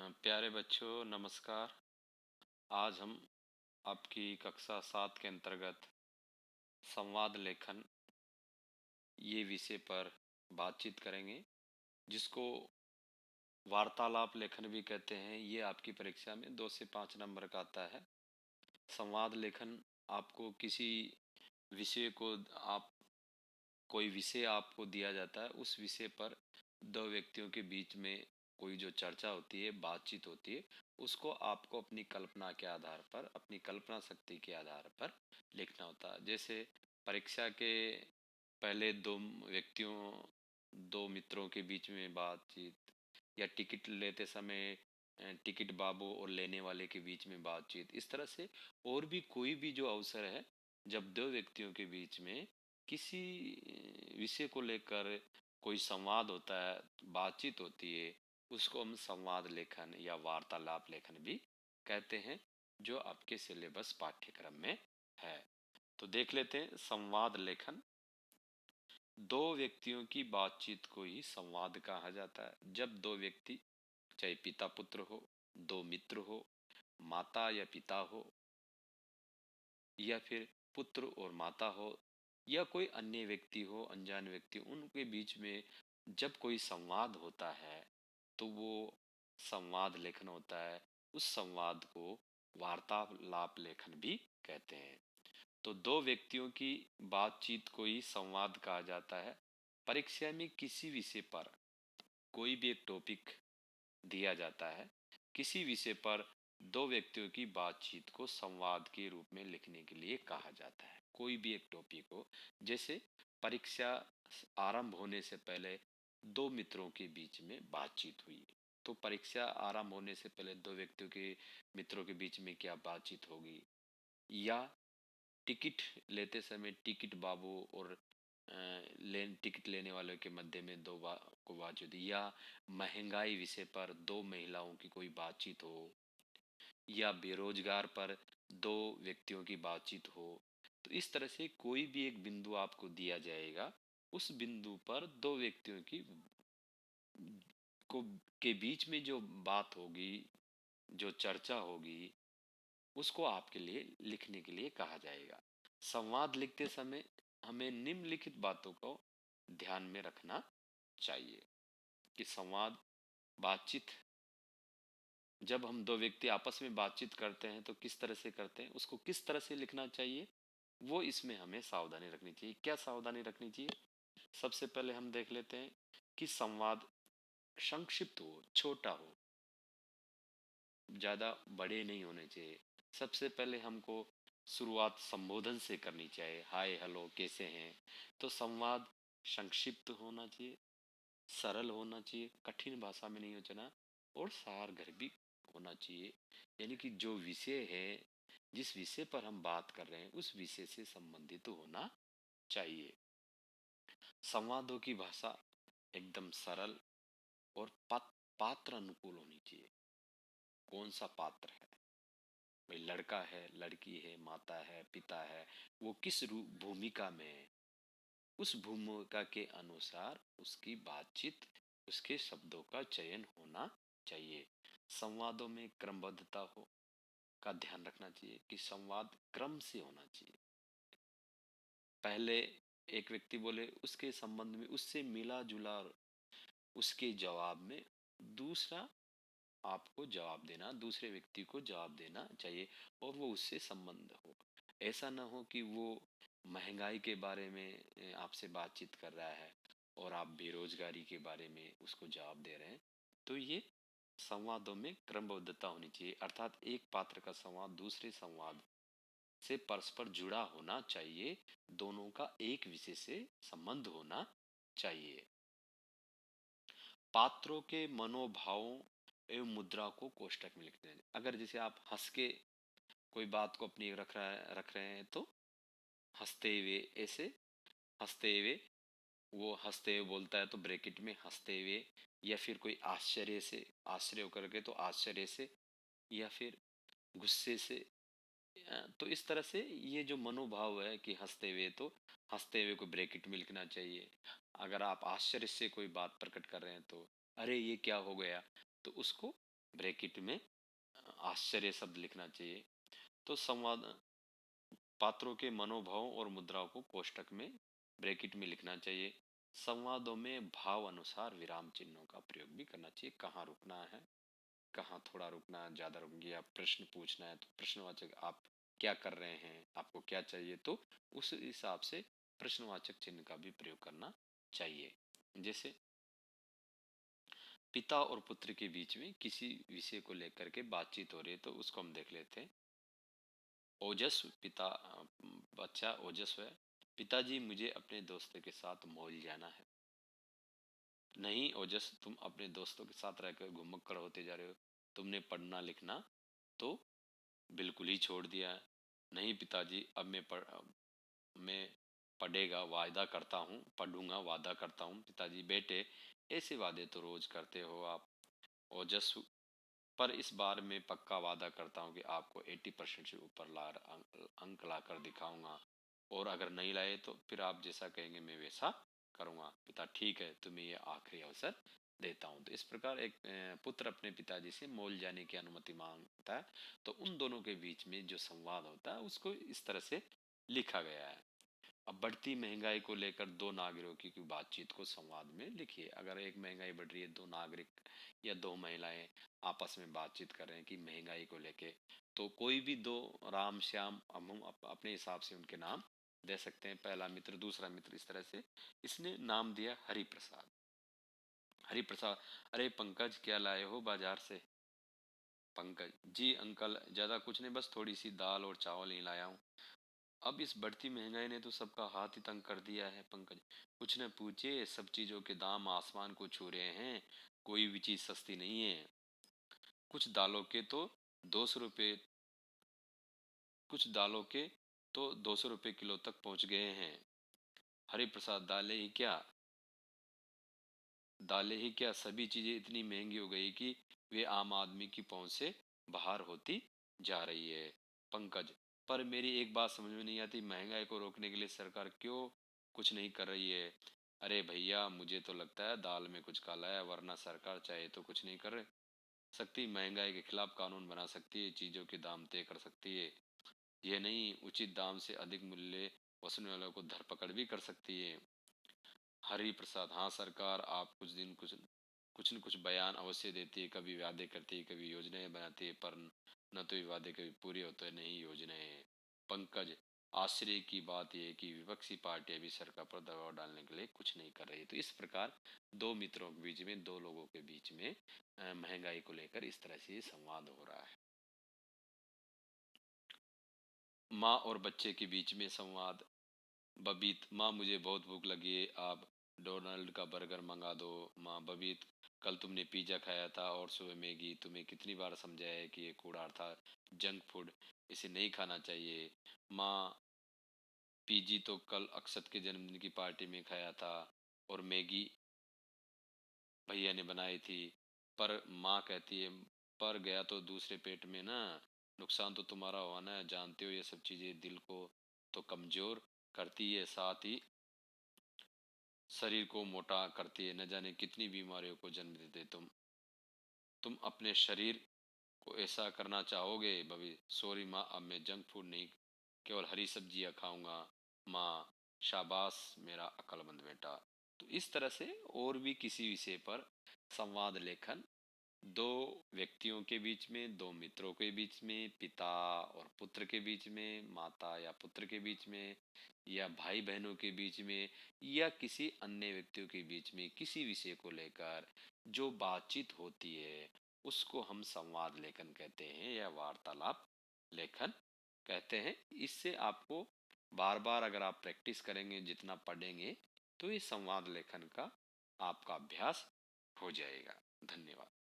प्यारे बच्चों नमस्कार। आज हम आपकी कक्षा 7 के अंतर्गत संवाद लेखन ये विषय पर बातचीत करेंगे, जिसको वार्तालाप लेखन भी कहते हैं। ये आपकी परीक्षा में 2 से 5 नंबर का आता है। संवाद लेखन आपको किसी विषय को आप कोई विषय आपको दिया जाता है, उस विषय पर दो व्यक्तियों के बीच में कोई जो चर्चा होती है, बातचीत होती है, उसको आपको अपनी कल्पना के आधार पर, अपनी कल्पना शक्ति के आधार पर लिखना होता है। जैसे परीक्षा के पहले दो मित्रों के बीच में बातचीत, या टिकट लेते समय टिकट बाबू और लेने वाले के बीच में बातचीत, इस तरह से और भी कोई भी जो अवसर है, जब दो व्यक्तियों के बीच में किसी विषय को लेकर कोई संवाद होता है, बातचीत होती है, उसको हम संवाद लेखन या वार्तालाप लेखन भी कहते हैं, जो आपके सिलेबस पाठ्यक्रम में है। तो देख लेते हैं संवाद लेखन। दो व्यक्तियों की बातचीत को ही संवाद कहा जाता है। जब दो व्यक्ति, चाहे पिता पुत्र हो, दो मित्र हो, माता या पिता हो, या फिर पुत्र और माता हो, या कोई अन्य व्यक्ति हो, अनजान व्यक्ति, उनके बीच में जब कोई संवाद होता है, तो वो संवाद लेखन होता है। उस संवाद को वार्तालाप लेखन भी कहते हैं। तो दो व्यक्तियों की बातचीत को ही संवाद कहा जाता है। परीक्षा में किसी विषय पर कोई भी एक टॉपिक दिया जाता है, किसी विषय पर दो व्यक्तियों की बातचीत को संवाद के रूप में लिखने के लिए कहा जाता है। कोई भी एक टॉपिक हो, जैसे परीक्षा आरंभ होने से पहले दो मित्रों के बीच में बातचीत हुई, तो परीक्षा आरंभ होने से पहले दो व्यक्तियों के मित्रों के बीच में क्या बातचीत होगी। या टिकट लेते समय टिकट बाबू और टिकट लेने वालों के मध्य में को बातचीत, या महंगाई विषय पर दो महिलाओं की कोई बातचीत हो, या बेरोजगार पर दो व्यक्तियों की बातचीत हो। तो इस तरह से कोई भी एक बिंदु आपको दिया जाएगा, उस बिंदु पर दो व्यक्तियों की को के बीच में जो बात होगी, जो चर्चा होगी, उसको आपके लिए लिखने के लिए कहा जाएगा। संवाद लिखते समय हमें निम्नलिखित बातों को ध्यान में रखना चाहिए कि संवाद, बातचीत, जब हम दो व्यक्ति आपस में बातचीत करते हैं तो किस तरह से करते हैं, उसको किस तरह से लिखना चाहिए, वो इसमें हमें सावधानी रखनी चाहिए। क्या सावधानी रखनी चाहिए? सबसे पहले हम देख लेते हैं कि संवाद संक्षिप्त हो, छोटा हो, ज़्यादा बड़े नहीं होने चाहिए। सबसे पहले हमको शुरुआत संबोधन से करनी चाहिए, हाय हेलो कैसे हैं। तो संवाद संक्षिप्त होना चाहिए, सरल होना चाहिए, कठिन भाषा में नहीं होना, और सार भी होना चाहिए। यानी कि जो विषय है, जिस विषय पर हम बात कर रहे हैं, उस विषय से संबंधित होना चाहिए। संवादों की भाषा एकदम सरल और पात्र अनुकूल होनी चाहिए। कौन सा पात्र है, भाई लड़का है, लड़की है, माता है, पिता है, वो किस भूमिका में है, उस भूमिका के अनुसार उसकी बातचीत, उसके शब्दों का चयन होना चाहिए। संवादों में क्रमबद्धता हो का ध्यान रखना चाहिए कि संवाद क्रम से होना चाहिए। पहले एक व्यक्ति बोले, उसके संबंध में उससे मिला जुला उसके जवाब में दूसरा आपको जवाब देना, दूसरे व्यक्ति को जवाब देना चाहिए, और वो उससे संबंध हो। ऐसा ना हो कि वो महंगाई के बारे में आपसे बातचीत कर रहा है और आप बेरोजगारी के बारे में उसको जवाब दे रहे हैं। तो ये संवादों में क्रमबद्धता होनी चाहिए, अर्थात एक पात्र का संवाद दूसरे संवाद से परस्पर जुड़ा होना चाहिए, दोनों का एक विषय से संबंध होना चाहिए। पात्रों के मनोभावों एवं मुद्रा को कोष्ठक में लिखते हैं। अगर जैसे आप हंस के कोई बात को अपनी रख रहे हैं, तो हंसते हुए, ऐसे हंसते हुए, वो हंसते हुए बोलता है तो ब्रैकेट में हंसते हुए, या फिर कोई आश्चर्य से, आश्चर्य होकर के तो आश्चर्य से, या फिर गुस्से से। तो इस तरह से ये जो मनोभाव है कि हंसते हुए, तो हंसते हुए को ब्रैकेट में लिखना चाहिए। अगर आप आश्चर्य से कोई बात प्रकट कर रहे हैं, तो अरे ये क्या हो गया, तो उसको ब्रैकेट में आश्चर्य शब्द लिखना चाहिए। तो संवाद पात्रों के मनोभाव और मुद्राओं को कोष्ठक में ब्रैकेट में लिखना चाहिए। संवादों में भाव अनुसार विराम चिन्हों का प्रयोग भी करना चाहिए। कहाँ रुकना है, कहाँ थोड़ा रुकना है, ज्यादा रुक गया, प्रश्न पूछना है तो प्रश्नवाचक आप क्या कर रहे हैं, आपको क्या चाहिए, तो उस हिसाब से प्रश्नवाचक चिन्ह का भी प्रयोग करना चाहिए। जैसे पिता और पुत्र के बीच में किसी विषय को लेकर के बातचीत हो रही है, तो उसको हम देख लेते हैं। ओजस्व पिता, बच्चा ओजस्व है। पिताजी, मुझे अपने दोस्तों के साथ मॉल जाना है। नहीं ओजस, तुम अपने दोस्तों के साथ रहकर घुमक्कड़ होते जा रहे हो। तुमने पढ़ना लिखना तो बिल्कुल ही छोड़ दिया है। नहीं पिताजी, अब मैं पढ़ेगा वादा करता हूँ, पढ़ूंगा वादा करता हूँ। पिताजी, बेटे ऐसे वादे तो रोज करते हो आप। ओजस, पर इस बार मैं पक्का वादा करता हूँ कि आपको 80% से ऊपर अंक ला कर दिखाऊंगा, और अगर नहीं लाए तो फिर आप जैसा कहेंगे मैं वैसा करूंगा। पिता, ठीक है, तुम्हें ये आखिरी अवसर देता हूँ। तो इस प्रकार एक पुत्र अपने पिताजी से मॉल जाने की अनुमति मांगता है। तो उन दोनों के बीच में जो संवाद होता है उसको इस तरह से लिखा गया है। अब बढ़ती महंगाई को लेकर दो नागरिकों की बातचीत को संवाद में लिखिए। अगर एक महंगाई बढ़ रही है, दो नागरिक या दो महिलाएं आपस में बातचीत कर रहे हैं कि महंगाई को लेके, तो कोई भी दो राम श्याम हम अपने हिसाब से उनके नाम दे सकते हैं। पहला मित्र, दूसरा मित्र, इस तरह से इसने नाम दिया हरि प्रसाद। हरि प्रसाद, अरे पंकज, क्या लाए हो बाजार से? पंकज जी, अंकल ज्यादा कुछ नहीं, बस थोड़ी सी दाल और चावल ही लाया हूँ। अब इस बढ़ती महंगाई ने तो सबका हाथ ही तंग कर दिया है पंकज। कुछ न पूछे, सब चीजों के दाम आसमान को छू रहे हैं। कोई भी चीज सस्ती नहीं है। कुछ दालों के तो 200 रुपये, कुछ दालों के तो 200 रुपये किलो तक पहुंच गए हैं। हरि प्रसाद, दालें ही क्या, सभी चीजें इतनी महंगी हो गई कि वे आम आदमी की पहुंच से बाहर होती जा रही है। पंकज, पर मेरी एक बात समझ में नहीं आती, महंगाई को रोकने के लिए सरकार क्यों कुछ नहीं कर रही है? अरे भैया, मुझे तो लगता है दाल में कुछ काला है, वरना सरकार चाहे तो कुछ नहीं कर सकती। महंगाई के खिलाफ कानून बना सकती है, चीजों के दाम तय कर सकती है। ये नहीं, उचित दाम से अधिक मूल्य वसूलने वालों को धरपकड़ भी कर सकती है। हरि प्रसाद, हाँ सरकार आप कुछ न कुछ बयान अवश्य देती है, कभी वादे करती है, कभी योजनाएं बनाती है, पर न तो ये वादे कभी पूरे होते हैं, नहीं योजनाएं। पंकज, आश्चर्य की बात यह है कि विपक्षी पार्टियां भी सरकार पर दबाव डालने के लिए कुछ नहीं कर रही। तो इस प्रकार दो मित्रों के बीच में, दो लोगों के बीच में महंगाई को लेकर इस तरह से संवाद हो रहा है। माँ और बच्चे के बीच में संवाद। बबीत, माँ मुझे बहुत भूख लगी है, आप डोनाल्ड का बर्गर मंगा दो। माँ, बबीत, कल तुमने पिज्जा खाया था और सुबह मैगी, तुम्हें कितनी बार समझाया है कि ये कूड़ा था, जंक फूड, इसे नहीं खाना चाहिए। माँ, पीजी तो कल अक्षत के जन्मदिन की पार्टी में खाया था, और मैगी भैया ने बनाई थी। पर माँ कहती है, पर गया तो दूसरे पेट में ना, नुकसान तो तुम्हारा हुआ ना, जानते हो ये सब चीजें दिल को तो कमजोर करती है, साथ ही शरीर को मोटा करती है, न जाने कितनी बीमारियों को जन्म देते। तुम अपने शरीर को ऐसा करना चाहोगे? बबी, सॉरी माँ, अब मैं जंक फूड नहीं, केवल हरी सब्जियां खाऊंगा। माँ, शाबाश मेरा अक्लमंद बेटा। तो इस तरह से और भी किसी विषय पर संवाद लेखन, दो व्यक्तियों के बीच में, दो मित्रों के बीच में, पिता और पुत्र के बीच में, माता या पुत्र के बीच में, या भाई बहनों के बीच में, या किसी अन्य व्यक्तियों के बीच में, किसी विषय को लेकर जो बातचीत होती है उसको हम संवाद लेखन कहते हैं या वार्तालाप लेखन कहते हैं। इससे आपको बार बार अगर आप प्रैक्टिस करेंगे, जितना पढ़ेंगे, तो ये संवाद लेखन का आपका अभ्यास हो जाएगा। धन्यवाद।